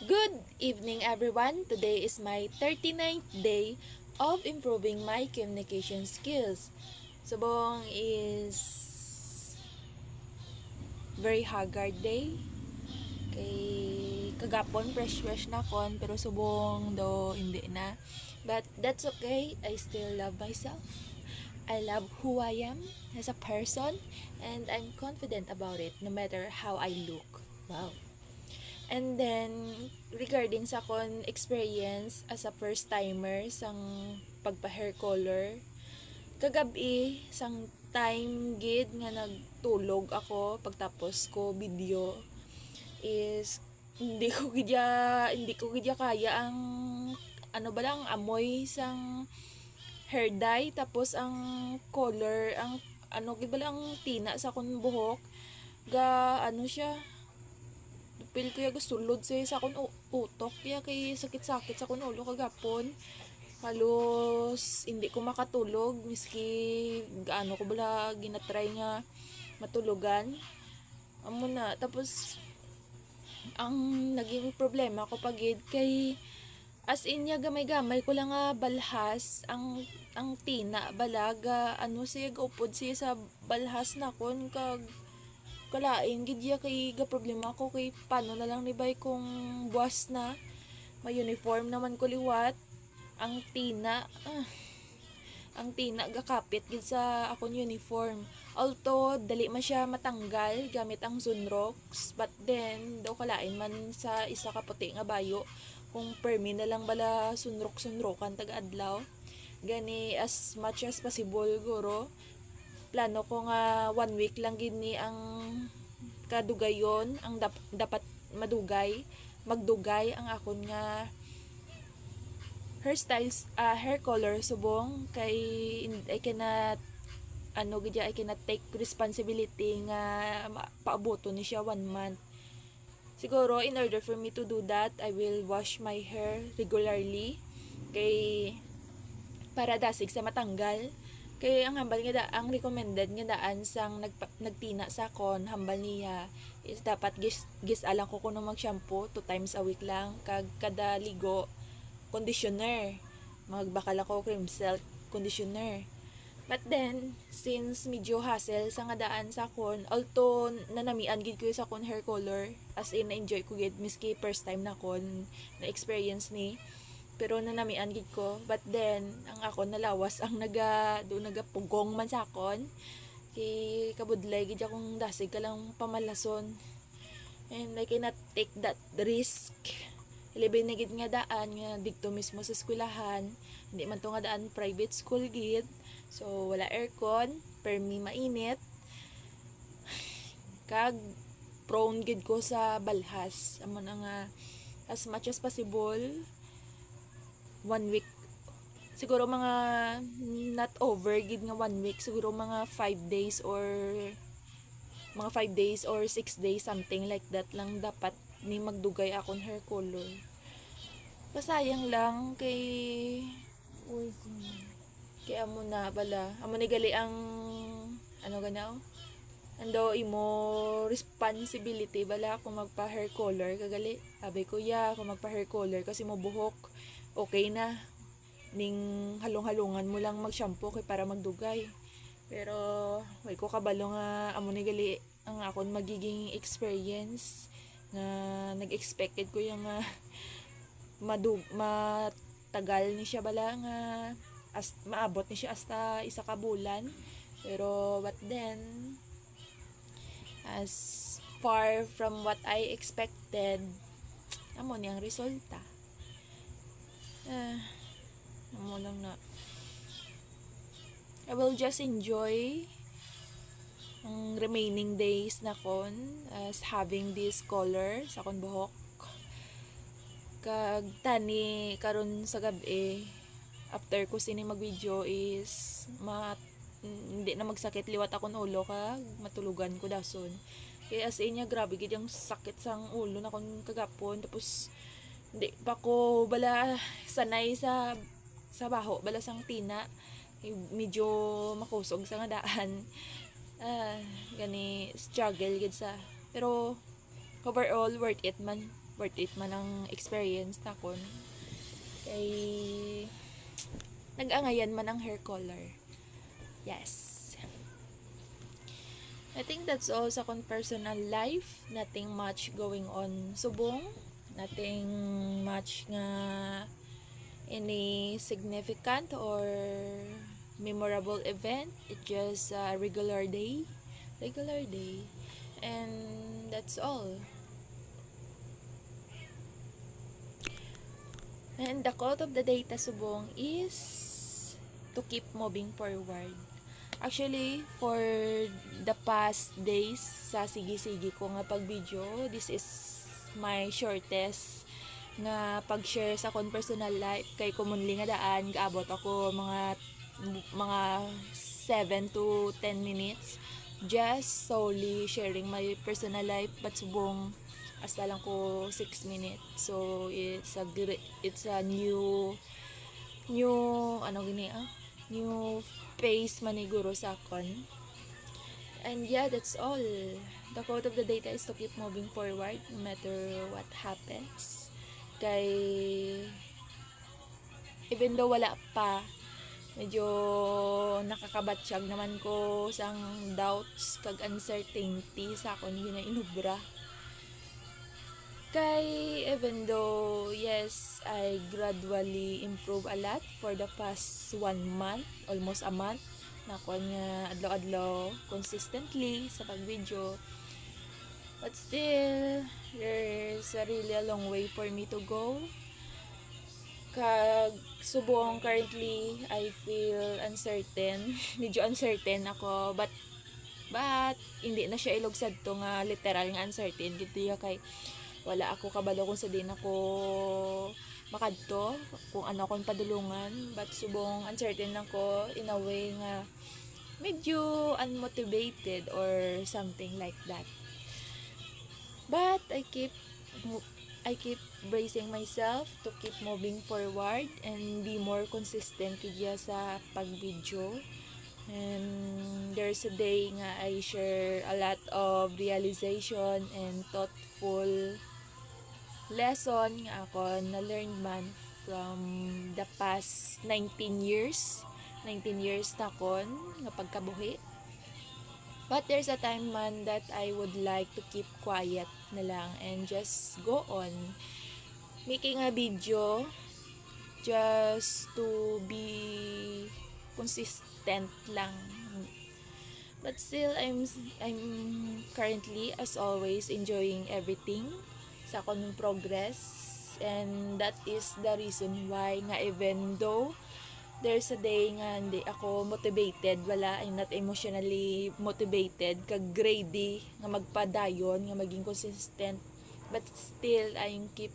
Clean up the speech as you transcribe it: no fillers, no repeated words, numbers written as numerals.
Good evening, everyone. Today is my 39th day of improving my communication skills. Subong is very haggard day. Kay kagapon fresh na kon pero subong do hindi na. But that's okay. I still love myself. I love who I am as a person and I'm confident about it no matter how I look. Wow. And then, regarding sa kon experience as a first timer sang pagpa-hair color, kagabi sang time gid nga nagtulog ako pagtapos ko video is hindi ko gidya kaya ang ano ba lang amoy sang hair dye tapos ang color ang ano gid ba lang tina sa kon buhok ga ano siya pil ko yung sulod sa akong utok kaya kay sakit-sakit sa akong ulo kagapon halos hindi ko makatulog miski gaano ko bala ginatry nga matulugan amo na tapos ang naging problema ko pagid kay as in niya gamay-gamay ko lang nga balhas ang tina balaga ano siya gaupod siya sa balhas na kon kag kalain gidya kay ga problema ko kay paano na lang ni bay kung buwas na may uniform naman ko liwat ang tina gakapit gid sa akong uniform although dali man siya matanggal gamit ang Sunrox but then daw kalain man sa isa ka puti nga bayo kung permi na lang bala sunrokan taga adlaw gani as much as possible guro plano ko nga 1 week lang gid ni ang kadugayon ang dapat magdugay ang akon nga hair color subong kay I cannot I cannot take responsibility nga paaboto ni siya 1 month. Siguro in order for me to do that, I will wash my hair regularly kay para dasig sa matanggal. Kay ang hambal nga ang recommended nga daan sang nagtina sa kon hambal niya is dapat gis alang ko kuno mag-shampoo 2 times a week lang kag kada ligo conditioner. Magbakal ako cream silk conditioner. But then, since medyo hassle sa nga daan sa kon, although nanamian gid ko sa kon hair color, as in na-enjoy ko gid miski first time na kon na experience ni, pero nanamian gid ko. But then, ang ako nalawas ang nagapugong man sa kon, kay kabudlay gid akong dasig ka lang pamalason. And I cannot take that risk. Ilibay na gid nga daan nga dito mismo sa eskwelahan. Hindi man to nga daan private school gid. So wala aircon, permi mainit. Kag prone gid ko sa balhas. Amo na nga as much as possible 1 week siguro mga not over gid nga 1 week siguro mga 5 days or 6 days something like that lang dapat ni magdugay akong hair color. Pasayang lang kay amo na bala. Amo ni gali ang ano ganaw? Ando imo responsibility bala kung magpa hair color kagali. Sabi ko kung magpa hair color kasi mo buhok okay na. Ning halong-halungan mo lang mag-shampoo kay para magdugay. Pero way ko kabalo nga amo ni gali ang akon magiging experience nga nag-expected ko yung matagal ni siya bala nga maabot ni siya hasta isa ka bulan pero but then as far from what I expected amo ni ang resulta amo lang na I will just enjoy ang remaining days na kon as having this color sa kon buhok kag tani karon sa gabi after ko sini mag-video is hindi na magsakit liwat akong ulo kag matulugan ko dason kaya as in niya grabe gid yung sakit sang ulo na kon kagapon tapos hindi pa ko bala sanay sa baho bala sang tina medyo makusog sa nga daan gani struggle gid sa pero overall worth it man worth it man ang experience na kon. Kay nag-angayan man ang hair color. Yes. I think that's all sa kon personal life. Nothing much going on subong. Nothing much nga any significant or memorable event. It's just a regular day. And that's all. And the quote of the day ta subong is to keep moving forward. Actually, for the past days sa sige-sige ko nga pag-video, this is my shortest nga pag-share sa akong personal life. Kay commonly nga daan, gaabot ako mga 7 to 10 minutes just solely sharing my personal life, but subong hasta lang ko 6 minutes. So it's a new new pace maniguro sa akon. And yeah, that's all. The quote of the day is to keep moving forward no matter what happens. Kay even though wala pa, medyo nakakabatsyag naman ko sang doubts kag uncertainty sa akon ginainubra. Kay even though yes, I gradually improve a lot for the past 1 month, almost a month, na ako nga adlaw-adlaw consistently sa pag-video. But still, there's a really a long way for me to go. Kag subong currently, I feel uncertain. Medyo uncertain ako, but hindi na siya ilugsad to nga literal nga uncertain. Gito kay wala ako kabalo kung sa din ako makadto, kung ano akong padulungan, but subong uncertain ako in a way nga medyo unmotivated or something like that. But I keep bracing myself to keep moving forward and be more consistent kaya sa pag-video. And there's a day nga I share a lot of realization and thoughtful lesson nga ako na learned man from the past 19 years na kon nga pagkabuhi. But there's a time man that I would like to keep quiet na lang and just go on making a video just to be consistent lang. But still, I'm currently, as always, enjoying everything sa akong progress, and that is the reason why nga even though there's a day nga hindi ako motivated, I'm not emotionally motivated, kag ready nga magpadayon, nga maging consistent, but still, I keep